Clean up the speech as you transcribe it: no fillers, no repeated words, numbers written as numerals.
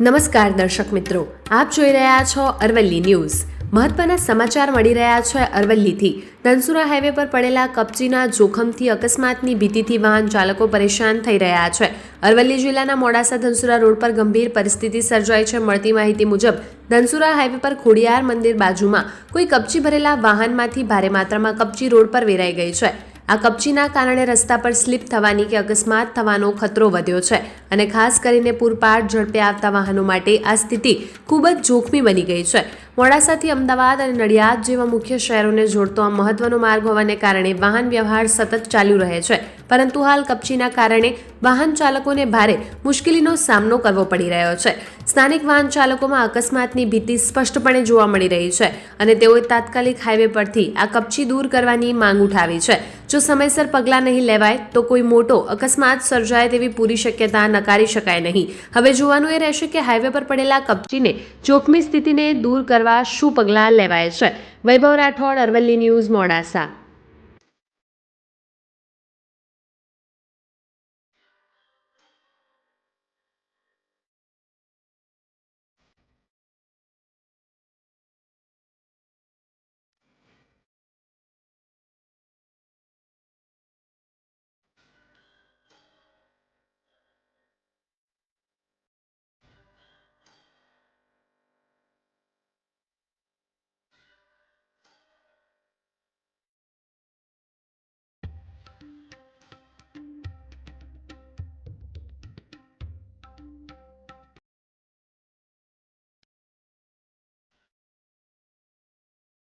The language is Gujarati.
નમસ્કાર દર્શક મિત્રો, આપ જોઈ રહ્યા છો અરવલ્લી ન્યૂઝ। મહત્વના સમાચાર મળી રહ્યા છે અરવલ્લીથી। ધનસુરા હાઈવે પર પડેલા કપચીના જોખમથી અકસ્માતની ભીતિથી વાહન ચાલકો પરેશાન થઈ રહ્યા છે। અરવલ્લી જિલ્લાના મોડાસા ધનસુરા રોડ પર ગંભીર પરિસ્થિતિ સર્જાઈ છે। મળતી માહિતી મુજબ ધનસુરા હાઈવે પર ખોડિયાર મંદિર બાજુમાં કોઈ કપચી ભરેલા વાહનમાંથી ભારે માત્રામાં કપચી રોડ પર વેરાઈ ગઈ છે। આ કપચીના કારણે રસ્તા પર સ્લીપ થવાની કે અકસ્માત થવાનો ખતરો વધ્યો છે અને ખાસ કરીને પૂરપાટ ઝડપે આવતા વાહનો માટે આ સ્થિતિ ખૂબ જ જોખમી બની ગઈ છે। મોડાસાથી અમદાવાદ અને નડિયાદ જેવા મુખ્ય શહેરોને જોડતો આ મહત્વનો માર્ગ હોવાને કારણે વાહન વ્યવહાર સતત ચાલુ રહે છે, પરંતુ હાલ કપચીના કારણે વાહન ચાલકોને ભારે મુશ્કેલીનો સામનો કરવો પડી રહ્યો છે। સ્થાનિક વાહન ચાલકોમાં અકસ્માતની ભીતિ સ્પષ્ટપણે જોવા મળી રહી છે અને તેઓએ તાત્કાલિક હાઈવે પરથી આ કપચી દૂર કરવાની માંગ ઉઠાવી છે। જો સમયસર પગલાં નહીં લેવાય તો કોઈ મોટો અકસ્માત સર્જાય તેવી પૂરી શક્યતા નકારી શકાય નહીં। હવે જોવાનું એ રહેશે કે હાઈવે પર પડેલા કપચીને જોખમી સ્થિતિને દૂર કરવા શું પગલાં લેવાય છે। વૈભવ રાઠોડ, અરવલ્લી ન્યૂઝ, મોડાસા।